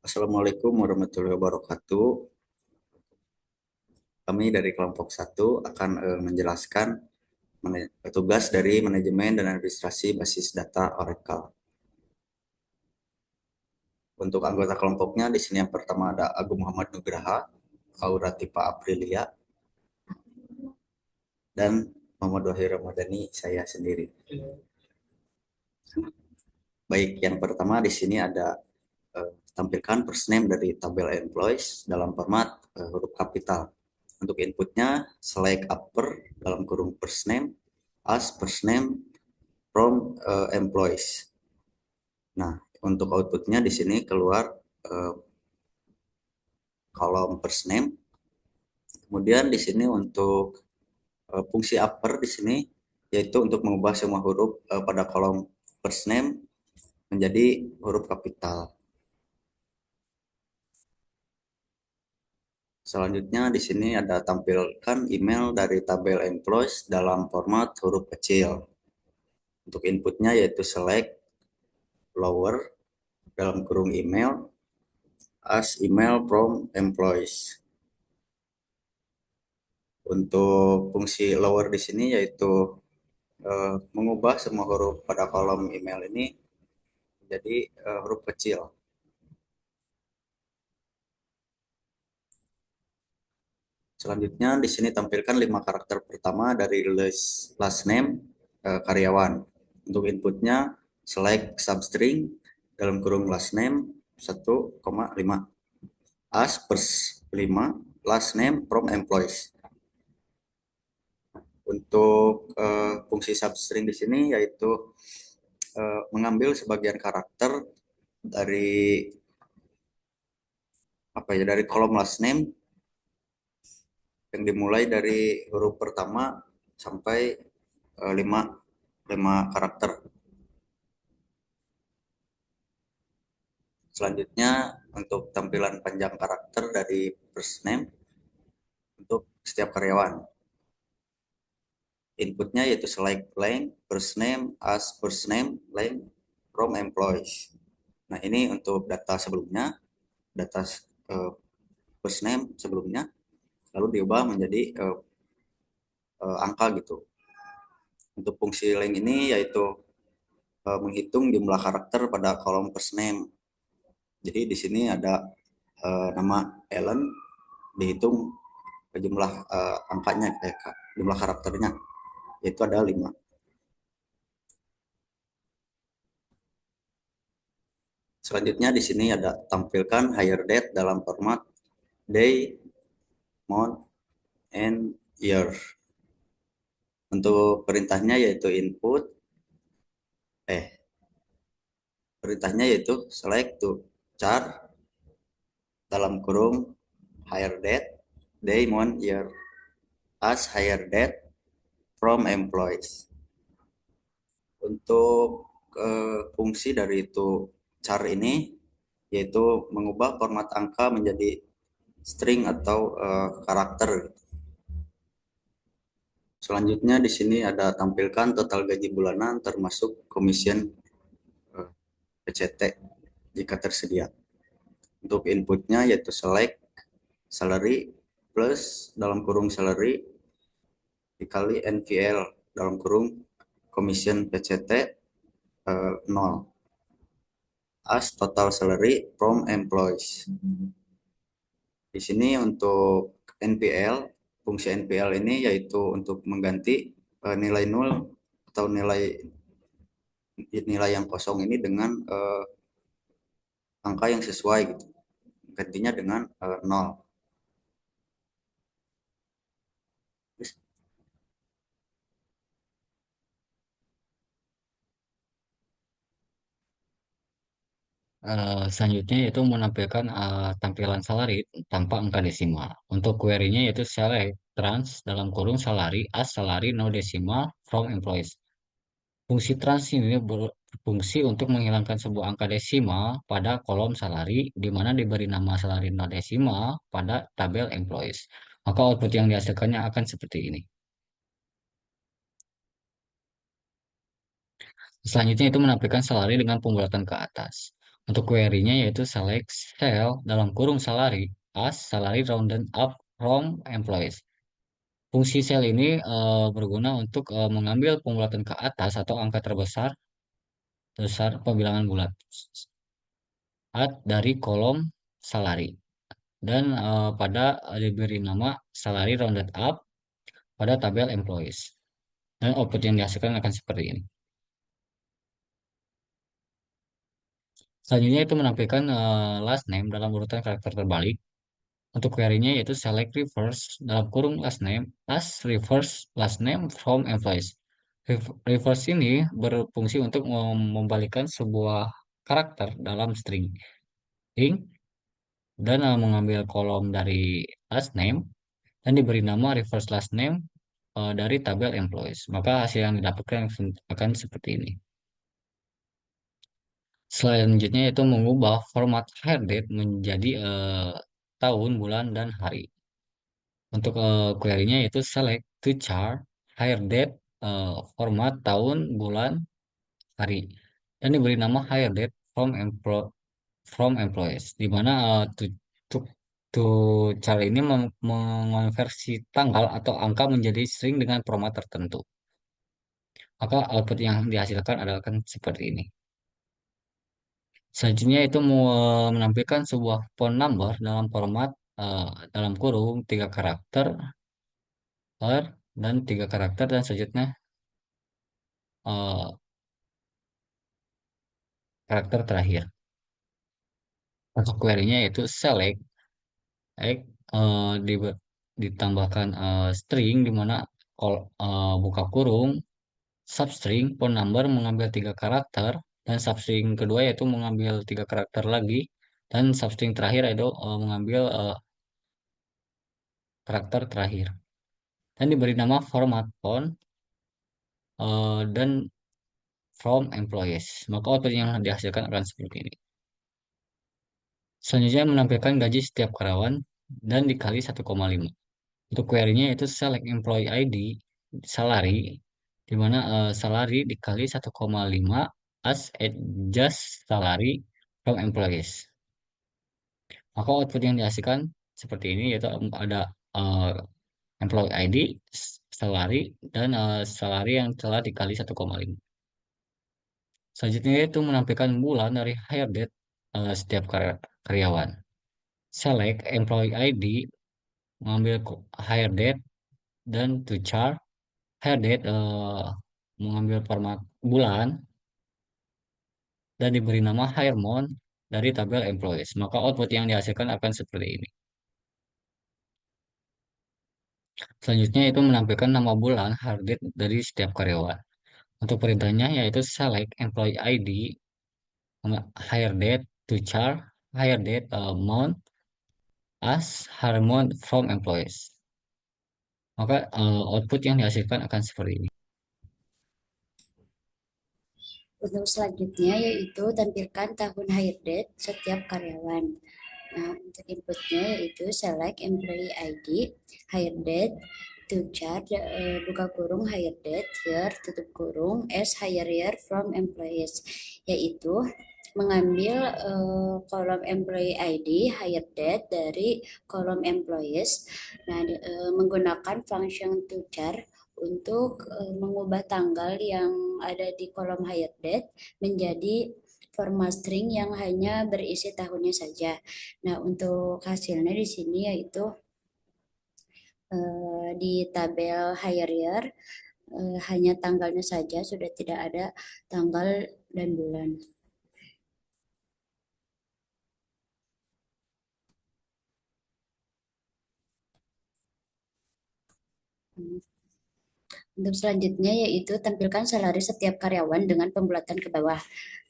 Assalamualaikum warahmatullahi wabarakatuh. Kami dari kelompok satu akan menjelaskan tugas dari manajemen dan administrasi basis data Oracle. Untuk anggota kelompoknya di sini yang pertama ada Agung Muhammad Nugraha, Aura Tipa Aprilia, dan Muhammad Wahid Ramadhani, saya sendiri. Baik, yang pertama di sini ada tampilkan first name dari tabel employees dalam format huruf kapital. Untuk inputnya select upper dalam kurung first name as first name from employees. Nah, untuk outputnya di sini keluar uh, kolom first name. Kemudian di sini untuk fungsi upper di sini yaitu untuk mengubah semua huruf pada kolom first name menjadi huruf kapital. Selanjutnya di sini ada tampilkan email dari tabel employees dalam format huruf kecil. Untuk inputnya yaitu select lower dalam kurung email as email from employees. Untuk fungsi lower di sini yaitu mengubah semua huruf pada kolom email ini menjadi huruf kecil. Selanjutnya di sini tampilkan 5 karakter pertama dari last name karyawan. Untuk inputnya select substring dalam kurung last name 1,5 as first 5 last name from employees. Untuk fungsi substring di sini yaitu mengambil sebagian karakter dari dari kolom last name yang dimulai dari huruf pertama sampai 5 karakter. Selanjutnya untuk tampilan panjang karakter dari first name untuk setiap karyawan. Inputnya yaitu select length first name as first name length from employees. Nah, ini untuk data sebelumnya, data first name sebelumnya, lalu diubah menjadi angka gitu. Untuk fungsi length ini yaitu menghitung jumlah karakter pada kolom first name. Jadi di sini ada nama Ellen, dihitung jumlah angkanya, jumlah karakternya, yaitu ada 5. Selanjutnya di sini ada tampilkan hire date dalam format day, month, and year. Untuk perintahnya yaitu perintahnya yaitu select to char dalam kurung hire date, day, month, year as hire date from employees. Untuk fungsi dari itu char ini yaitu mengubah format angka menjadi string atau karakter. Selanjutnya di sini ada tampilkan total gaji bulanan termasuk komision PCT jika tersedia. Untuk inputnya yaitu select salary plus dalam kurung salary dikali NVL dalam kurung komision PCT 0 as total salary from employees. Di sini untuk NPL, fungsi NPL ini yaitu untuk mengganti nilai nol atau nilai yang kosong ini dengan angka yang sesuai gitu. Gantinya dengan 0. Selanjutnya yaitu menampilkan tampilan salary tanpa angka desimal. Untuk query-nya yaitu select trans dalam kurung salary as salary no decimal from employees. Fungsi trans ini berfungsi untuk menghilangkan sebuah angka desimal pada kolom salary di mana diberi nama salary no decimal pada tabel employees. Maka output yang dihasilkannya akan seperti ini. Selanjutnya itu menampilkan salary dengan pembulatan ke atas. Untuk query-nya yaitu select cell dalam kurung salary as salary rounded up from employees. Fungsi sel ini berguna untuk mengambil pembulatan ke atas atau angka terbesar besar pembilangan bulat dari kolom salary dan pada diberi nama salary rounded up pada tabel employees dan output yang dihasilkan akan seperti ini. Selanjutnya itu menampilkan last name dalam urutan karakter terbalik. Untuk query-nya yaitu select reverse dalam kurung last name as reverse last name from employees. Reverse ini berfungsi untuk membalikan sebuah karakter dalam string dan mengambil kolom dari last name dan diberi nama reverse last name dari tabel employees. Maka hasil yang didapatkan akan seperti ini. Selanjutnya itu mengubah format hire date menjadi tahun, bulan, dan hari. Untuk query-nya yaitu select to char hire date format tahun, bulan, hari dan diberi nama hire date from employees di mana to, to char ini mengonversi tanggal atau angka menjadi string dengan format tertentu. Maka output yang dihasilkan adalah kan seperti ini. Selanjutnya itu menampilkan sebuah phone number dalam format dalam kurung 3 karakter dan 3 karakter dan selanjutnya eh, karakter terakhir. Untuk query-nya yaitu select X ditambahkan string di mana buka kurung substring phone number mengambil 3 karakter dan substring kedua yaitu mengambil 3 karakter lagi dan substring terakhir yaitu mengambil karakter terakhir dan diberi nama format phone dan from employees. Maka output yang dihasilkan akan seperti ini. Selanjutnya menampilkan gaji setiap karyawan dan dikali 1,5. Untuk query-nya yaitu select employee ID salary di mana salary dikali 1,5 as adjust salary from employees. Maka output yang dihasilkan seperti ini yaitu ada employee ID, salary dan salary yang telah dikali 1,5. Selanjutnya itu menampilkan bulan dari hire date setiap karyawan. Select employee ID mengambil hire date dan to char hire date mengambil format bulan dan diberi nama hire month dari tabel employees. Maka output yang dihasilkan akan seperti ini. Selanjutnya itu menampilkan nama bulan hire date dari setiap karyawan. Untuk perintahnya yaitu select employee ID hire date to char hire date month as hire month from employees. Maka output yang dihasilkan akan seperti ini. Untuk selanjutnya yaitu tampilkan tahun hire date setiap karyawan. Nah, untuk inputnya yaitu select employee ID, hire date, to chart, buka kurung hire date, year, tutup kurung, as hire year from employees, yaitu mengambil kolom employee ID, hire date dari kolom employees, nah menggunakan function to char untuk mengubah tanggal yang ada di kolom hire date menjadi format string yang hanya berisi tahunnya saja. Nah, untuk hasilnya di sini yaitu di tabel hire year hanya tanggalnya saja, sudah tidak ada tanggal dan bulan. Untuk selanjutnya yaitu tampilkan salary setiap karyawan dengan pembulatan ke bawah.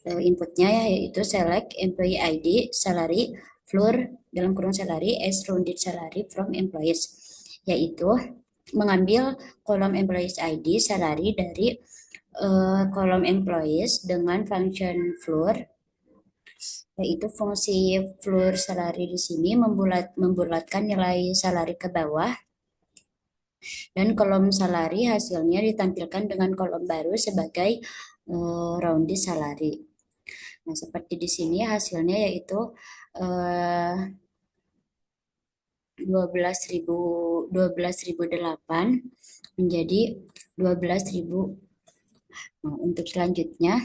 Inputnya yaitu select employee ID, salary, floor dalam kurung salary, as rounded salary from employees, yaitu mengambil kolom employees ID, salary dari kolom employees dengan function floor, yaitu fungsi floor salary di sini membulatkan nilai salary ke bawah dan kolom salary hasilnya ditampilkan dengan kolom baru sebagai rounded salary. Nah, seperti di sini hasilnya yaitu 12.008 menjadi 12.000. Nah, untuk selanjutnya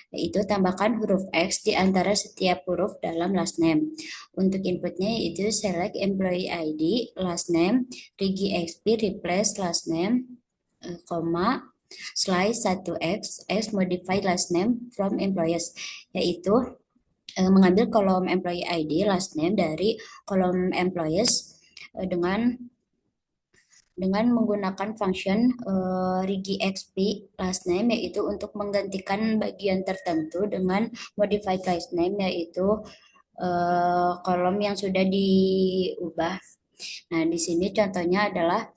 yaitu tambahkan huruf X di antara setiap huruf dalam last name. Untuk inputnya yaitu select employee ID, last name, Rigi XP, replace last name, koma, slice 1X, X modify last name from employees, yaitu mengambil kolom employee ID, last name dari kolom employees dengan menggunakan function Rigi XP last name, yaitu untuk menggantikan bagian tertentu dengan modified last name, yaitu kolom yang sudah diubah. Nah, di sini contohnya adalah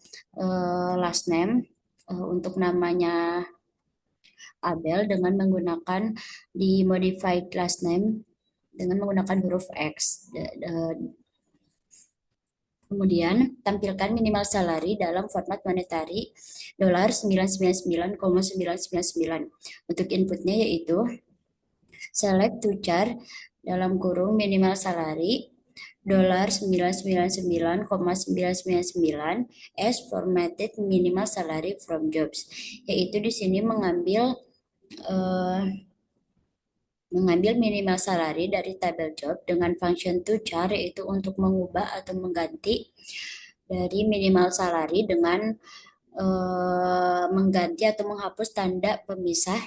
last name untuk namanya Abel dengan menggunakan di modified last name dengan menggunakan huruf X. Kemudian, tampilkan minimal salary dalam format monetary $999,999. Untuk inputnya yaitu select to char dalam kurung minimal salary $999,999 as formatted minimal salary from jobs, yaitu di sini mengambil minimal salary dari tabel job dengan function to char, yaitu untuk mengubah atau mengganti dari minimal salary dengan mengganti atau menghapus tanda pemisah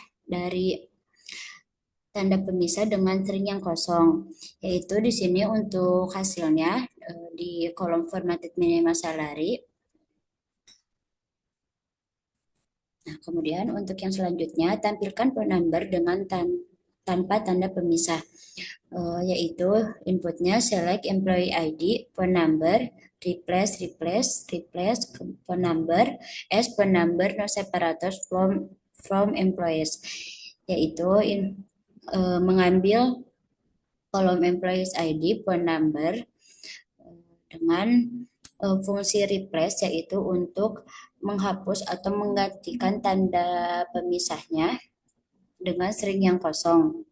dengan string yang kosong, yaitu di sini untuk hasilnya di kolom formatted minimal salary. Nah, kemudian untuk yang selanjutnya tampilkan phone number dengan tanpa tanda pemisah, yaitu inputnya select employee ID, phone number, replace phone number as phone number no separators from employees, yaitu mengambil kolom employees ID, phone number dengan fungsi replace, yaitu untuk menghapus atau menggantikan tanda pemisahnya dengan string yang kosong.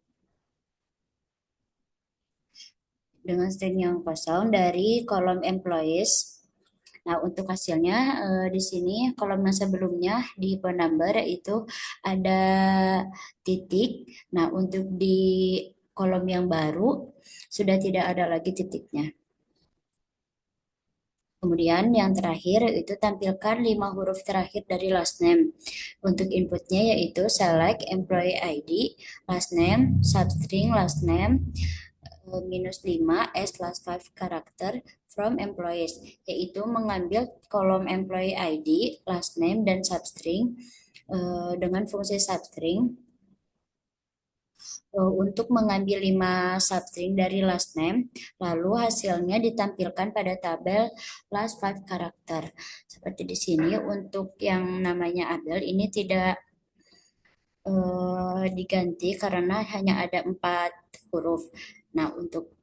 Dari kolom employees. Nah, untuk hasilnya di sini kolom yang sebelumnya di phone number yaitu ada titik. Nah, untuk di kolom yang baru sudah tidak ada lagi titiknya. Kemudian yang terakhir itu tampilkan 5 huruf terakhir dari last name. Untuk inputnya yaitu select employee ID, last name, substring last name, -5 as last 5 character from employees, yaitu mengambil kolom employee ID, last name, dan substring dengan fungsi substring. Untuk mengambil 5 substring dari last name, lalu hasilnya ditampilkan pada tabel last 5 karakter. Seperti di sini untuk yang namanya Abel ini tidak diganti karena hanya ada 4 huruf. Nah, untuk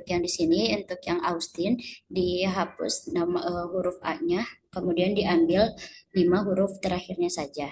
yang di sini, untuk yang Austin dihapus nama huruf A-nya, kemudian diambil 5 huruf terakhirnya saja.